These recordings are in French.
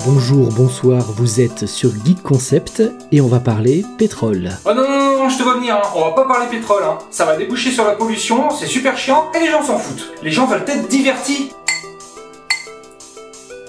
Bonjour, bonsoir, vous êtes sur Geek Concept et on va parler pétrole. Oh non, je te vois venir, hein. On va pas parler pétrole, hein. Ça va déboucher sur la pollution, c'est super chiant et les gens s'en foutent. Les gens veulent être divertis.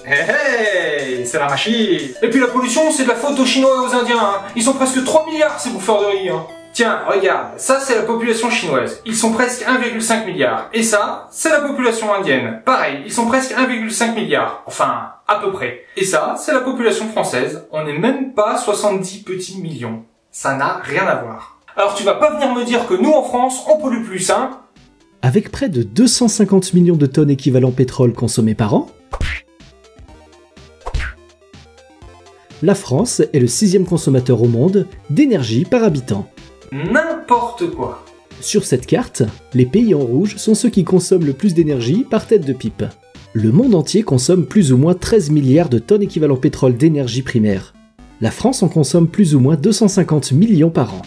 Hey, c'est la machine. Et puis la pollution, c'est de la faute aux Chinois et aux Indiens, hein. Ils sont presque 3 milliards ces bouffeurs de riz, hein. Tiens, regarde, ça c'est la population chinoise. Ils sont presque 1,5 milliard. Et ça, c'est la population indienne. Pareil, ils sont presque 1,5 milliard. Enfin, à peu près. Et ça, c'est la population française. On n'est même pas 70 petits millions. Ça n'a rien à voir. Alors tu vas pas venir me dire que nous en France, on pollue plus, hein? Avec près de 250 millions de tonnes équivalent pétrole consommées par an, la France est le 6e consommateur au monde d'énergie par habitant. N'importe quoi. Sur cette carte, les pays en rouge sont ceux qui consomment le plus d'énergie par tête de pipe. Le monde entier consomme plus ou moins 13 milliards de tonnes équivalent pétrole d'énergie primaire. La France en consomme plus ou moins 250 millions par an.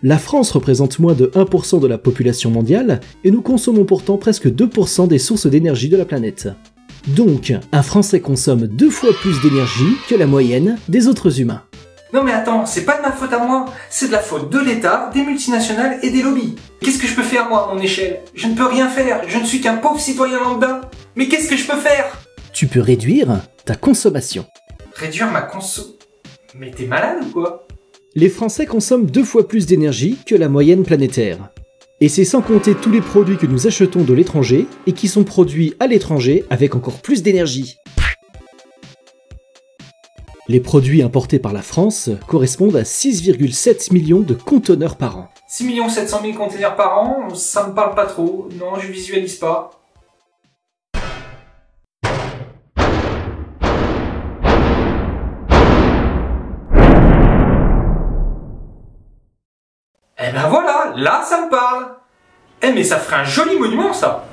La France représente moins de 1% de la population mondiale et nous consommons pourtant presque 2% des sources d'énergie de la planète. Donc, un Français consomme 2 fois plus d'énergie que la moyenne des autres humains. Non mais attends, c'est pas de ma faute à moi, c'est de la faute de l'État, des multinationales et des lobbies. Qu'est-ce que je peux faire moi à mon échelle? Je ne peux rien faire, je ne suis qu'un pauvre citoyen lambda. Mais qu'est-ce que je peux faire? Tu peux réduire ta consommation. Réduire ma conso... Mais t'es malade ou quoi? Les Français consomment 2 fois plus d'énergie que la moyenne planétaire. Et c'est sans compter tous les produits que nous achetons de l'étranger et qui sont produits à l'étranger avec encore plus d'énergie. Les produits importés par la France correspondent à 6,7 millions de conteneurs par an. 6 700 000 containers par an, ça me parle pas trop. Non, je visualise pas. Eh ben voilà, là ça me parle. Eh mais ça ferait un joli monument ça.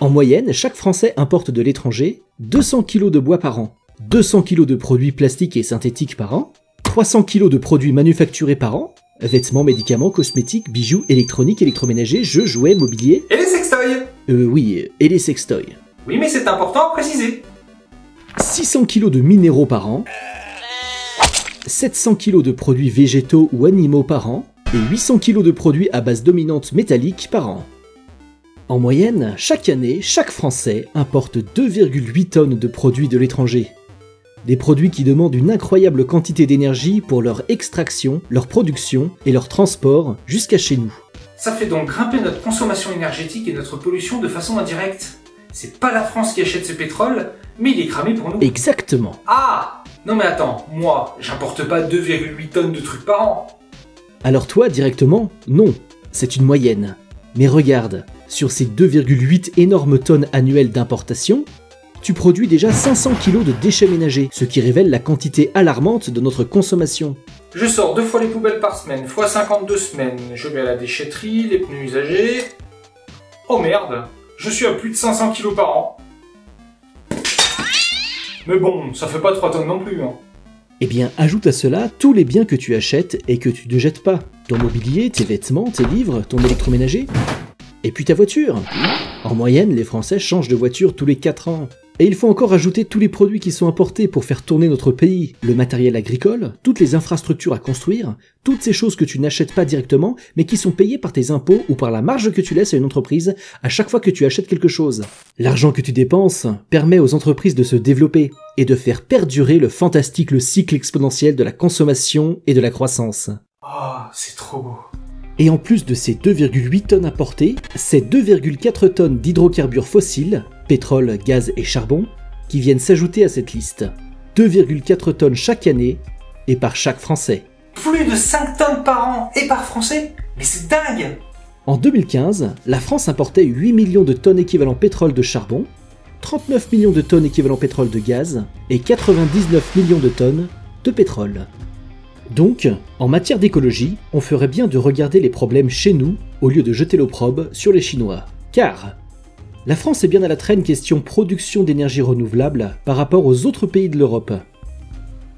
En moyenne, chaque Français importe de l'étranger 200 kg de bois par an, 200 kg de produits plastiques et synthétiques par an, 300 kg de produits manufacturés par an, vêtements, médicaments, cosmétiques, bijoux, électroniques, électroménagers, jeux, jouets, mobilier... Et les sextoys? Oui, et les sextoys. Oui mais c'est important à préciser. 600 kg de minéraux par an, 700 kg de produits végétaux ou animaux par an, et 800 kg de produits à base dominante métallique par an. En moyenne, chaque année, chaque Français importe 2,8 tonnes de produits de l'étranger. Des produits qui demandent une incroyable quantité d'énergie pour leur extraction, leur production et leur transport jusqu'à chez nous. Ça fait donc grimper notre consommation énergétique et notre pollution de façon indirecte. C'est pas la France qui achète ce pétrole, mais il est cramé pour nous. Exactement. Ah! Non mais attends, moi, j'importe pas 2,8 tonnes de trucs par an. Alors toi, directement, non, c'est une moyenne. Mais regarde, sur ces 2,8 énormes tonnes annuelles d'importation, tu produis déjà 500 kg de déchets ménagers, ce qui révèle la quantité alarmante de notre consommation. Je sors 2 fois les poubelles par semaine, fois 52 semaines. Je vais à la déchetterie, les pneus usagés... Oh merde, je suis à plus de 500 kg par an. Mais bon, ça fait pas 3 tonnes non plus, hein. Eh bien, ajoute à cela tous les biens que tu achètes et que tu ne jettes pas. Ton mobilier, tes vêtements, tes livres, ton électroménager. Et puis ta voiture. En moyenne, les Français changent de voiture tous les 4 ans. Et il faut encore ajouter tous les produits qui sont importés pour faire tourner notre pays. Le matériel agricole, toutes les infrastructures à construire, toutes ces choses que tu n'achètes pas directement, mais qui sont payées par tes impôts ou par la marge que tu laisses à une entreprise à chaque fois que tu achètes quelque chose. L'argent que tu dépenses permet aux entreprises de se développer et de faire perdurer le cycle exponentiel de la consommation et de la croissance. Oh, c'est trop beau. Et en plus de ces 2,8 tonnes importées, c'est 2,4 tonnes d'hydrocarbures fossiles, pétrole, gaz et charbon, qui viennent s'ajouter à cette liste. 2,4 tonnes chaque année, et par chaque Français. Plus de 5 tonnes par an, et par Français? Mais c'est dingue! En 2015, la France importait 8 millions de tonnes équivalent pétrole de charbon, 39 millions de tonnes équivalent pétrole de gaz, et 99 millions de tonnes de pétrole. Donc, en matière d'écologie, on ferait bien de regarder les problèmes chez nous au lieu de jeter l'opprobre sur les Chinois. Car la France est bien à la traîne question production d'énergie renouvelable par rapport aux autres pays de l'Europe.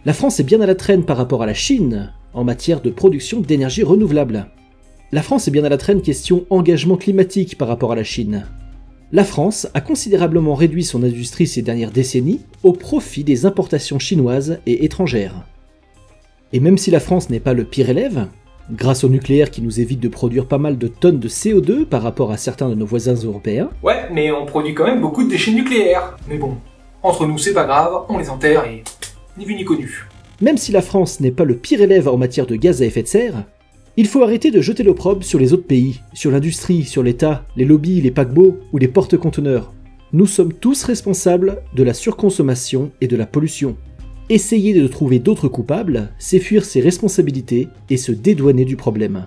La France est bien à la traîne par rapport à la Chine en matière de production d'énergie renouvelable. La France est bien à la traîne question engagement climatique par rapport à la Chine. La France a considérablement réduit son industrie ces dernières décennies au profit des importations chinoises et étrangères. Et même si la France n'est pas le pire élève, grâce au nucléaire qui nous évite de produire pas mal de tonnes de CO2 par rapport à certains de nos voisins européens... Ouais, mais on produit quand même beaucoup de déchets nucléaires. Mais bon, entre nous c'est pas grave, on les enterre et ni vu ni connu. Même si la France n'est pas le pire élève en matière de gaz à effet de serre, il faut arrêter de jeter l'opprobre sur les autres pays, sur l'industrie, sur l'État, les lobbies, les paquebots ou les porte-conteneurs. Nous sommes tous responsables de la surconsommation et de la pollution. Essayer de trouver d'autres coupables, c'est fuir ses responsabilités et se dédouaner du problème.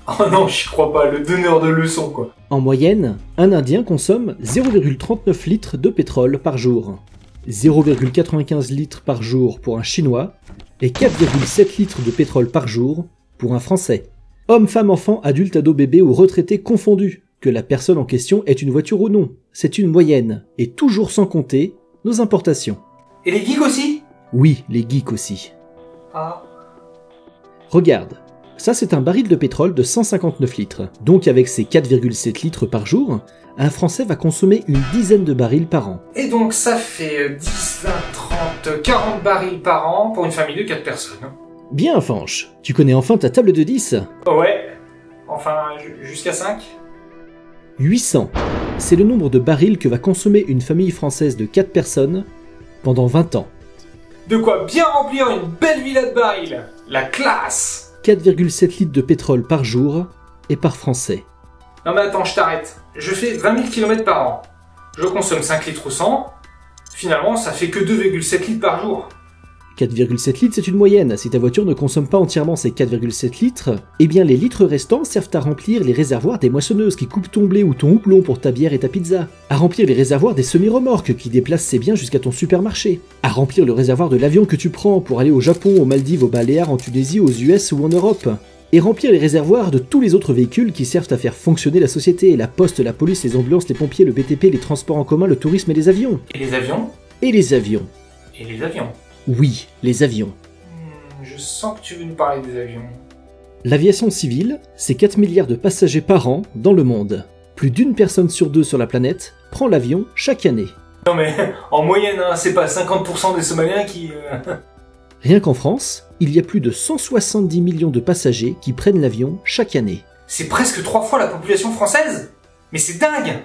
Oh non, j'y crois pas, le donneur de leçons quoi. En moyenne, un Indien consomme 0,39 litres de pétrole par jour, 0,95 litres par jour pour un Chinois et 4,7 litres de pétrole par jour pour un Français. Hommes, femmes, enfants, adultes, ados, bébés ou retraités confondus, que la personne en question ait une voiture ou non, c'est une moyenne, et toujours sans compter nos importations. Et les geeks aussi? Oui, les geeks aussi. Ah. Regarde, ça c'est un baril de pétrole de 159 litres, donc avec ses 4,7 litres par jour, un Français va consommer une dizaine de barils par an. Et donc ça fait 10, 20, 30, 40 barils par an pour une famille de 4 personnes. Bien, Fanche, tu connais enfin ta table de 10 ? Ouais, enfin jusqu'à 5. 800, c'est le nombre de barils que va consommer une famille française de 4 personnes pendant 20 ans. De quoi bien remplir une belle villa de barils. La classe. 4,7 litres de pétrole par jour et par Français. Non mais attends, je t'arrête. Je fais 20 000 km par an. Je consomme 5 litres ou 100. Finalement, ça fait que 2,7 litres par jour. 4,7 litres, c'est une moyenne. Si ta voiture ne consomme pas entièrement ces 4,7 litres, eh bien les litres restants servent à remplir les réservoirs des moissonneuses qui coupent ton blé ou ton houblon pour ta bière et ta pizza, à remplir les réservoirs des semi-remorques qui déplacent ses biens jusqu'à ton supermarché, à remplir le réservoir de l'avion que tu prends pour aller au Japon, aux Maldives, aux Baléares, en Tunisie, aux US ou en Europe, et remplir les réservoirs de tous les autres véhicules qui servent à faire fonctionner la société, la poste, la police, les ambulances, les pompiers, le BTP, les transports en commun, le tourisme et les avions. Et les avions? Et les avions. Et les avions. Oui, les avions. Je sens que tu veux nous parler des avions. L'aviation civile, c'est 4 milliards de passagers par an dans le monde. Plus d'une personne sur deux sur la planète prend l'avion chaque année. Non mais, en moyenne, hein, c'est pas 50% des Somaliens qui... Rien qu'en France, il y a plus de 170 millions de passagers qui prennent l'avion chaque année. C'est presque 3 fois la population française. Mais c'est dingue.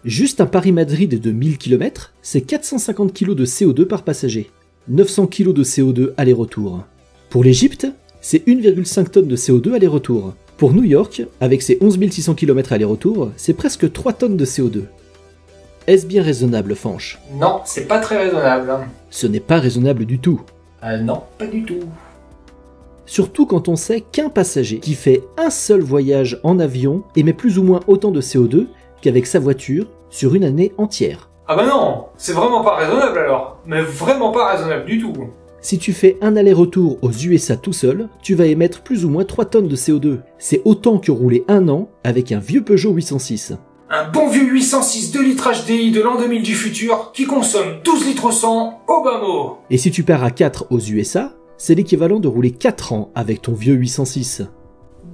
Juste un Paris-Madrid de 1000 km, c'est 450 kg de CO2 par passager. 900 kg de CO2 aller-retour. Pour l'Égypte, c'est 1,5 tonnes de CO2 aller-retour. Pour New York, avec ses 11 600 km aller-retour, c'est presque 3 tonnes de CO2. Est-ce bien raisonnable, Fanche? Non, c'est pas très raisonnable. Hein. Ce n'est pas raisonnable du tout. Non, pas du tout. Surtout quand on sait qu'un passager qui fait un seul voyage en avion émet plus ou moins autant de CO2 qu'avec sa voiture sur une année entière. Ah bah non, c'est vraiment pas raisonnable alors. Mais vraiment pas raisonnable du tout. Si tu fais un aller-retour aux USA tout seul, tu vas émettre plus ou moins 3 tonnes de CO2. C'est autant que rouler un an avec un vieux Peugeot 806. Un bon vieux 806 2 litres HDI de l'an 2000 du futur qui consomme 12 litres au 100 au bas mot. Et si tu pars à 4 aux USA, c'est l'équivalent de rouler 4 ans avec ton vieux 806.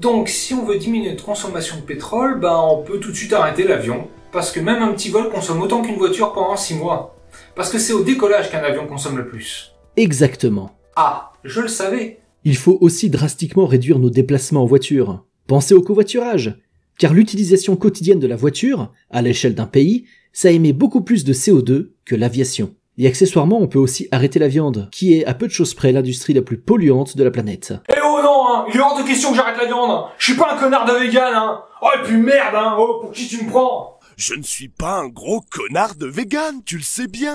Donc si on veut diminuer notre consommation de pétrole, ben on peut tout de suite arrêter l'avion. Parce que même un petit vol consomme autant qu'une voiture pendant 6 mois. Parce que c'est au décollage qu'un avion consomme le plus. Exactement. Ah, je le savais. Il faut aussi drastiquement réduire nos déplacements en voiture. Pensez au covoiturage. Car l'utilisation quotidienne de la voiture, à l'échelle d'un pays, ça émet beaucoup plus de CO2 que l'aviation. Et accessoirement, on peut aussi arrêter la viande, qui est à peu de choses près l'industrie la plus polluante de la planète. Eh oh non, hein, il est hors de question que j'arrête la viande. Je suis pas un connard de vegan, hein. Oh et puis merde, hein, oh, pour qui tu me prends? Je ne suis pas un gros connard de vegan, tu le sais bien.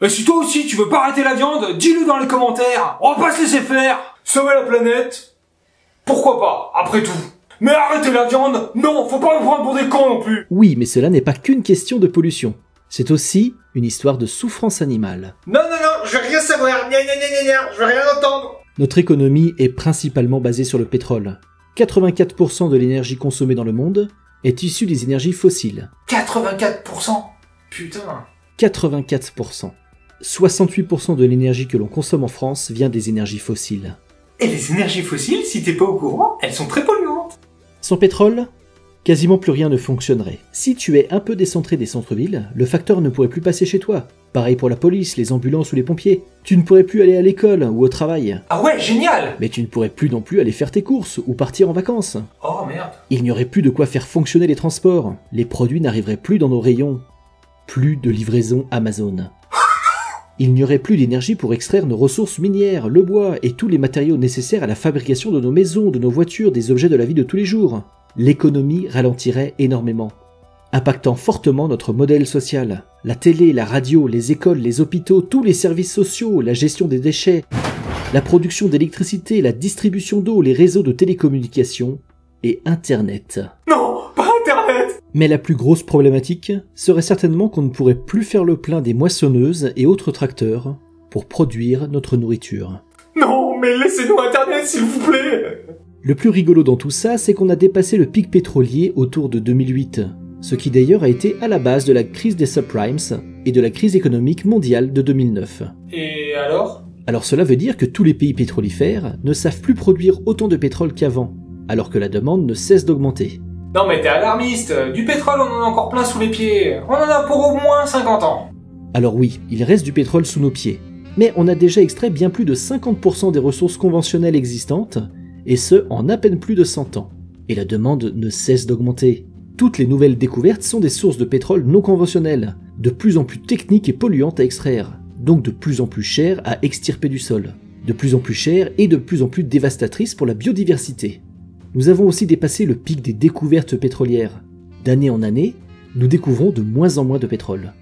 Mais si toi aussi tu veux pas arrêter la viande, dis-le dans les commentaires. On va pas se laisser faire. Sauver la planète, pourquoi pas, après tout. Mais arrêter la viande, non, faut pas nous prendre pour des cons non plus. Oui, mais cela n'est pas qu'une question de pollution. C'est aussi une histoire de souffrance animale. Non, je veux rien savoir. Je veux rien entendre. Notre économie est principalement basée sur le pétrole. 84% de l'énergie consommée dans le monde est issue des énergies fossiles. 84%? Putain. 84%. 68% de l'énergie que l'on consomme en France vient des énergies fossiles. Et les énergies fossiles, si t'es pas au courant, elles sont très polluantes. Sans pétrole, Quasiment plus rien ne fonctionnerait. Si tu es un peu décentré des centres-villes, le facteur ne pourrait plus passer chez toi. Pareil pour la police, les ambulances ou les pompiers. Tu ne pourrais plus aller à l'école ou au travail. Ah ouais, génial! Mais tu ne pourrais plus non plus aller faire tes courses ou partir en vacances. Oh merde. Il n'y aurait plus de quoi faire fonctionner les transports. Les produits n'arriveraient plus dans nos rayons. Plus de livraison Amazon. Il n'y aurait plus d'énergie pour extraire nos ressources minières, le bois et tous les matériaux nécessaires à la fabrication de nos maisons, de nos voitures, des objets de la vie de tous les jours. L'économie ralentirait énormément, impactant fortement notre modèle social. La télé, la radio, les écoles, les hôpitaux, tous les services sociaux, la gestion des déchets, la production d'électricité, la distribution d'eau, les réseaux de télécommunications et Internet. Non, pas Internet! Mais la plus grosse problématique serait certainement qu'on ne pourrait plus faire le plein des moissonneuses et autres tracteurs pour produire notre nourriture. Non, mais laissez-nous Internet, s'il vous plaît! Le plus rigolo dans tout ça, c'est qu'on a dépassé le pic pétrolier autour de 2008, ce qui d'ailleurs a été à la base de la crise des subprimes et de la crise économique mondiale de 2009. Et alors? Alors cela veut dire que tous les pays pétrolifères ne savent plus produire autant de pétrole qu'avant, alors que la demande ne cesse d'augmenter. Non mais t'es alarmiste, du pétrole on en a encore plein sous les pieds, on en a pour au moins 50 ans. Alors oui, il reste du pétrole sous nos pieds, mais on a déjà extrait bien plus de 50% des ressources conventionnelles existantes, et ce en à peine plus de 100 ans. Et la demande ne cesse d'augmenter. Toutes les nouvelles découvertes sont des sources de pétrole non conventionnelles, de plus en plus techniques et polluantes à extraire, donc de plus en plus chères à extirper du sol, de plus en plus chères et de plus en plus dévastatrices pour la biodiversité. Nous avons aussi dépassé le pic des découvertes pétrolières. D'année en année, nous découvrons de moins en moins de pétrole.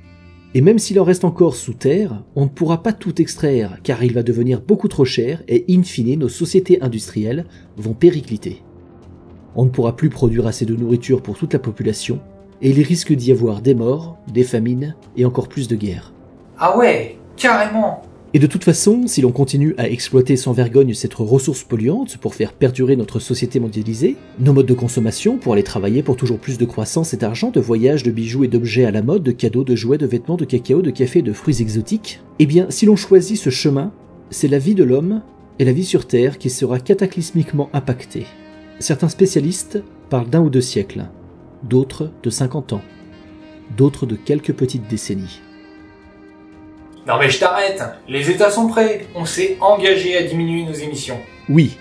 Et même s'il en reste encore sous terre, on ne pourra pas tout extraire, car il va devenir beaucoup trop cher et in fine nos sociétés industrielles vont péricliter. On ne pourra plus produire assez de nourriture pour toute la population, et il risque d'y avoir des morts, des famines et encore plus de guerres. Ah ouais, carrément. Et de toute façon, si l'on continue à exploiter sans vergogne cette ressource polluante pour faire perdurer notre société mondialisée, nos modes de consommation pour aller travailler pour toujours plus de croissance et d'argent, de voyages, de bijoux et d'objets à la mode, de cadeaux, de jouets, de vêtements, de cacao, de café, de fruits exotiques, eh bien, si l'on choisit ce chemin, c'est la vie de l'homme et la vie sur Terre qui sera cataclysmiquement impactée. Certains spécialistes parlent d'1 ou 2 siècles, d'autres de 50 ans, d'autres de quelques petites décennies. Non mais je t'arrête, les États sont prêts, on s'est engagé à diminuer nos émissions. Oui,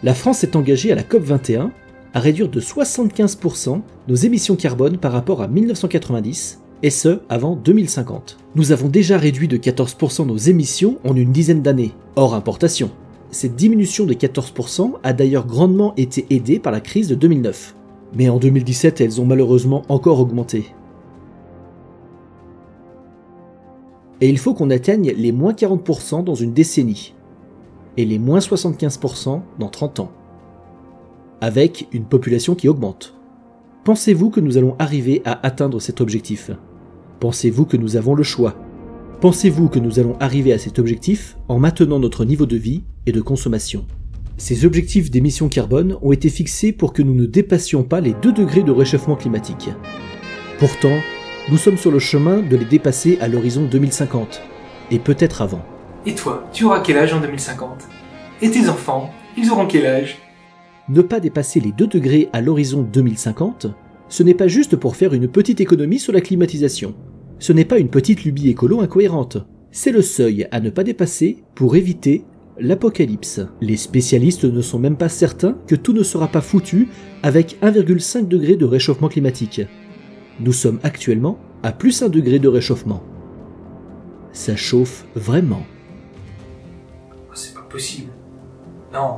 la France s'est engagée à la COP21 à réduire de 75% nos émissions carbone par rapport à 1990, et ce, avant 2050. Nous avons déjà réduit de 14% nos émissions en une dizaine d'années, hors importation. Cette diminution de 14% a d'ailleurs grandement été aidée par la crise de 2009. Mais en 2017, elles ont malheureusement encore augmenté. Et il faut qu'on atteigne les moins 40% dans une décennie, et les moins 75% dans 30 ans, avec une population qui augmente. Pensez-vous que nous allons arriver à atteindre cet objectif? Pensez-vous que nous avons le choix? Pensez-vous que nous allons arriver à cet objectif en maintenant notre niveau de vie et de consommation? Ces objectifs d'émissions carbone ont été fixés pour que nous ne dépassions pas les 2 degrés de réchauffement climatique. Pourtant, nous sommes sur le chemin de les dépasser à l'horizon 2050, et peut-être avant. Et toi, tu auras quel âge en 2050? Et tes enfants, ils auront quel âge? Ne pas dépasser les 2 degrés à l'horizon 2050, ce n'est pas juste pour faire une petite économie sur la climatisation. Ce n'est pas une petite lubie écolo incohérente. C'est le seuil à ne pas dépasser pour éviter l'apocalypse. Les spécialistes ne sont même pas certains que tout ne sera pas foutu avec 1,5 degré de réchauffement climatique. Nous sommes actuellement à plus 1 degré de réchauffement. Ça chauffe vraiment. Oh, c'est pas possible. Non,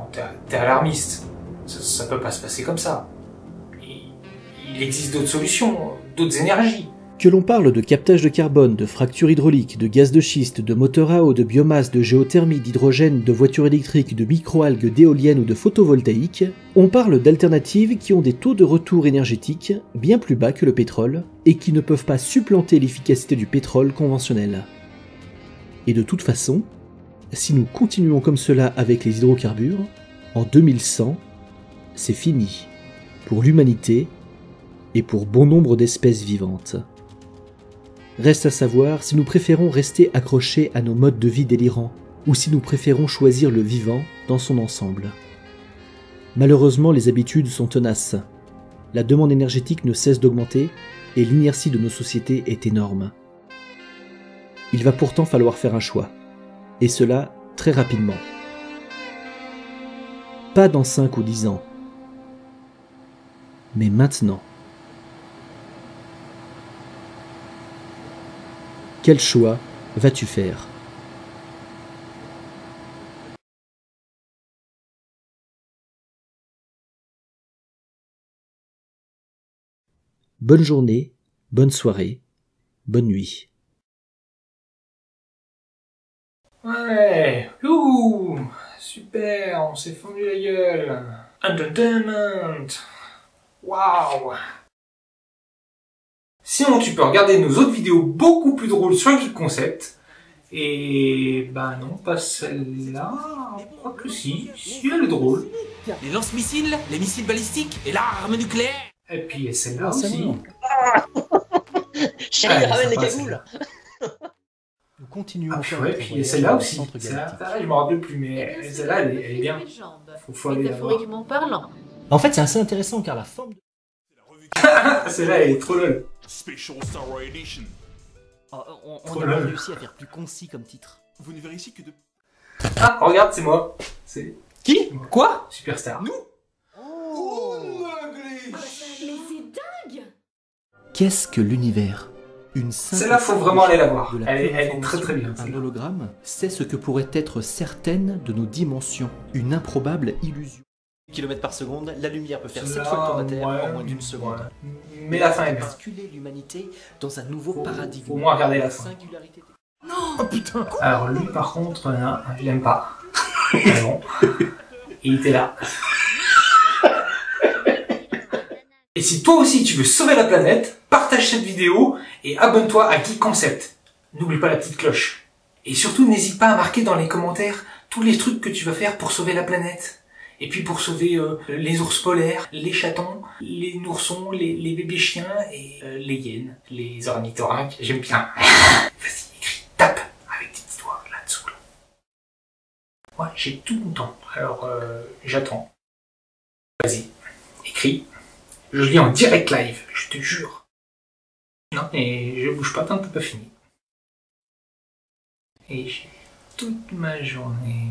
t'es alarmiste. Ça peut pas se passer comme ça. Il existe d'autres solutions, d'autres énergies. Que l'on parle de captage de carbone, de fracture hydraulique, de gaz de schiste, de moteur à eau, de biomasse, de géothermie, d'hydrogène, de voitures électriques, de microalgues, d'éoliennes ou de photovoltaïques, on parle d'alternatives qui ont des taux de retour énergétique bien plus bas que le pétrole et qui ne peuvent pas supplanter l'efficacité du pétrole conventionnel. Et de toute façon, si nous continuons comme cela avec les hydrocarbures, en 2100, c'est fini pour l'humanité et pour bon nombre d'espèces vivantes. Reste à savoir si nous préférons rester accrochés à nos modes de vie délirants, ou si nous préférons choisir le vivant dans son ensemble. Malheureusement, les habitudes sont tenaces. La demande énergétique ne cesse d'augmenter et l'inertie de nos sociétés est énorme. Il va pourtant falloir faire un choix, et cela très rapidement. Pas dans 5 ou 10 ans, mais maintenant. Quel choix vas-tu faire ? Bonne journée, bonne soirée, bonne nuit. Ouais, youhou, super, on s'est fendu la gueule. Entertainment, waouh. Sinon, tu peux regarder nos autres vidéos beaucoup plus drôles sur Geek Concept. Et bah non, pas celle-là. Je crois que si elle est drôle. Les lance-missiles, les missiles balistiques et l'arme nucléaire. Et puis celle-là aussi. Chérie, ramène les cagoules. Nous continuons. Ah ouais, puis celle-là aussi. Celle-là, je m'en rappelle plus, mais celle-là, elle est bien. Faut aller la voir. Métaphoriquement parlant. En fait, c'est assez intéressant car la forme de... Celle-là, elle est trop lol. Special Star Wars Edition. On Trop a pas lol. réussi à faire plus concis comme titre. Vous ne verrez ici que de... Ah, regarde, c'est moi. C'est Qui? Quoi? Superstar. Mais c'est dingue! Qu'est-ce que l'univers ? Une simple Celle-là, faut vraiment aller la voir. de la Elle pure est très information. très bien. Un celle-là. hologramme, c'est ce que pourrait être certaines de nos dimensions, une improbable illusion. Kilomètres par seconde, la lumière peut faire 7 Celle-là, fois le tour de la Terre ouais, en moins d'une seconde. ouais. Mais la fin est bien. Basculer l'humanité dans un nouveau paradigme. Faut au moins regarder la fin. Singularité. Alors lui, par contre, non, je l'aime pas. Mais bon, il était là. Et si toi aussi tu veux sauver la planète, partage cette vidéo et abonne-toi à Geek Concept. N'oublie pas la petite cloche. Et surtout, n'hésite pas à marquer dans les commentaires tous les trucs que tu vas faire pour sauver la planète. Et puis pour sauver les ours polaires, les chatons, les noursons, les bébés chiens et les hyènes, les ornithorynques. J'aime bien. Vas-y, écris, tape avec tes petits doigts là-dessous. Là. Ouais, j'ai tout mon temps. Alors, j'attends. Vas-y, écris. Je lis en direct live, je te jure. Non, mais je bouge pas tant que t'as pas fini. Et j'ai toute ma journée.